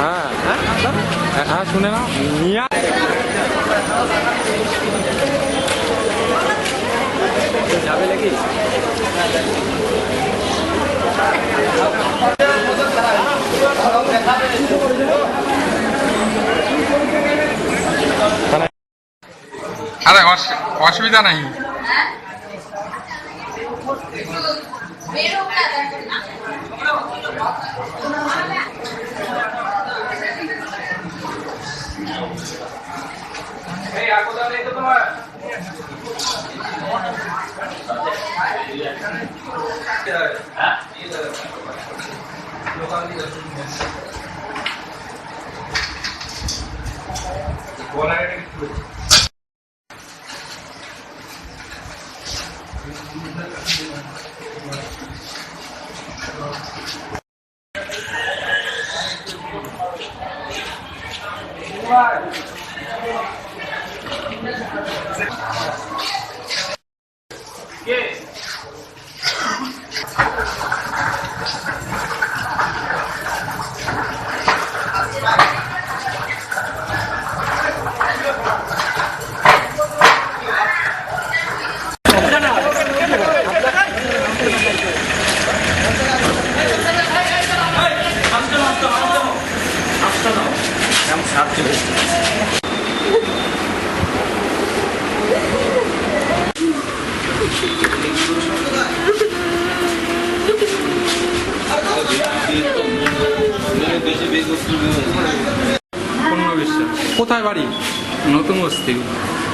হ্যাঁ হ্যাঁ শুনে নাও মিয়া যাবে নাকি আরে অসুবিধা নাই। কোথায় বাড়ি? নতুন বস্তি।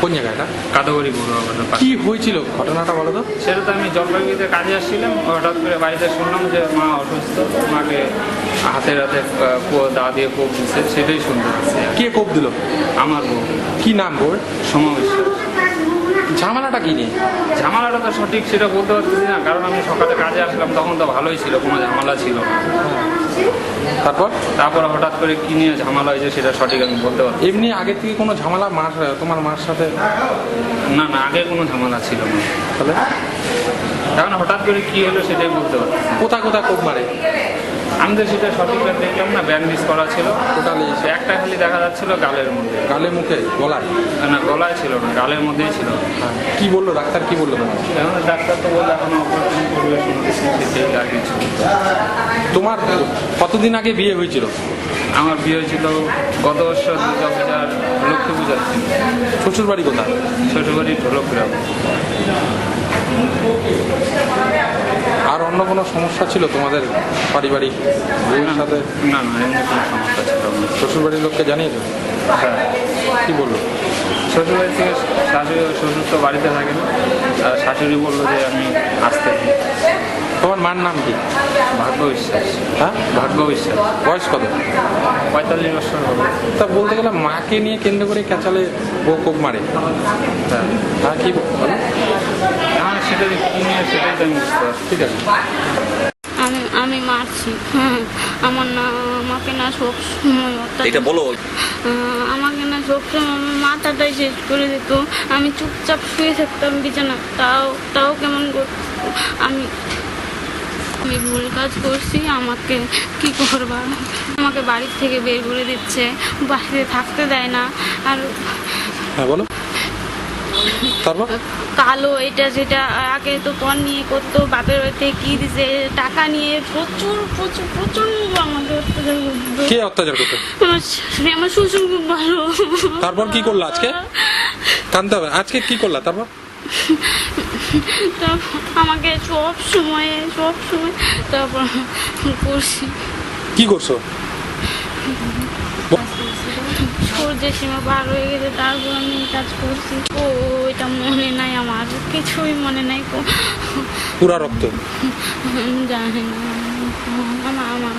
কোন জায়গাটা? কাদগরি বড়ুয়া। কি হয়েছিল ঘটনাটা বলো তো। সেটা তো আমি জলপাইগুড়িতে কাজে আসছিলাম, হঠাৎ করে বাড়িতে শুনলাম যে মা অসুস্থ, মাকে হাতে দা দিয়ে কোপ দিচ্ছে, সেটাই শুনতে পাচ্ছি। কে কোপ দিল? আমার বউ। কি নাম বউর? সোমা বিশ্বাস। ঝামেলাটা কি নিয়ে? ঝামেলাটা তো সঠিক সেটা বলতে পারছি না, কারণ আমি সকালে কাজে আসলাম তখন তো ভালোই ছিল, কোনো ঝামেলা ছিল না। তারপর হঠাৎ করে কি নিয়ে ঝামেলা হয়েছে সেটা সঠিক আমি বলতে পারছি। এমনি আগে থেকে কোনো ঝামেলা তোমার মার সাথে? না না, আগে কোনো ঝামেলা ছিল না। তাহলে এখন হঠাৎ করে কি হলো সেটাই বলতে পারছি। কোথায় কোথায় কোপ মারে? আমি তো সেটা সঠিকভাবে দেখলাম না, ব্যান্ডেজ করা ছিল টোটালি। একটা খালি দেখা যাচ্ছিল গালের মধ্যে। গালে মুখে গলায়? না, গলায় ছিল না, গালের মধ্যেই ছিল। কি বললো ডাক্তার? কি বললো তোমার? এখন ডাক্তার তো বললো এখন অপারেশন করবে, সেটাই আর কিছু। তোমার কতদিন আগে বিয়ে হয়েছিল? আমার বিয়ে হয়েছিল গত বছর দুর্গাপূজার লক্ষ্মী পূজার ছিল। শ্বশুর বাড়ি কোথায়? শ্বশুরবাড়ি ঢোলকপুরা। আর অন্য কোনো সমস্যা ছিল তোমাদের পারিবারিক বউয়ের সাথে? না না, এমনি কোনো সমস্যা ছিল না। শ্বশুরবাড়ির লোককে জানিয়েছো? হ্যাঁ। কি বললো? শ্বশুরবাড়ি থেকে শাশুড়ি, শ্বশুর তো বাড়িতে থাকে না, শাশুড়ি বললো যে আমি আসতে। তোমার মার নাম কি? ভাগ্য বিশ্বাস। হ্যাঁ, ভাগ্য বিশ্বাস। বয়স কত? 45 বছর হবে। তা বলতে গেলে মাকে নিয়ে কেন্দ্র করে ক্যাচালে বউ কোপ মারে। হ্যাঁ। হ্যাঁ, কি বলো? হ্যাঁ, সেটা কি নিয়ে সেটাই তো আমি বুঝতে পারছি। ঠিক আছে। আমি মারছি। হ্যাঁ, আমাকে না সব সময় এটা বলো। আমাকে না সব সময় আমার মাথাটাই শেষ করে দিত। আমি চুপচাপ শুয়ে থাকতাম বিছানা, তাও কেমন করতো। আমি ভুল কাজ করছি, আমাকে কি করবা? আমাকে বাড়ির থেকে বের করে দিচ্ছে, বাড়িতে থাকতে দেয় না। আর হ্যাঁ বলো। তারপর কালো এটা যেটা আগে তো পণ নিয়ে করতো, বাপের বাড়িতে কি দিছে টাকা নিয়ে প্রচন্ড আমাকে অত্যাচার করতো। কে অত্যাচার করতো? আমার শ্বশুর খুব ভালো। তারপর কি করলো? আজকে কানতে হবে। আজকে কি করলা? তারপর আমাকে সব সময় তারপর করছি। কি করছো? সূর্যের সীমা পার হয়ে গেছে, তারপর আমি কাজ করছি। ওইটা মনে নাই, আমার কিছুই মনে নাই। পুরা রক্ত জানি না আমার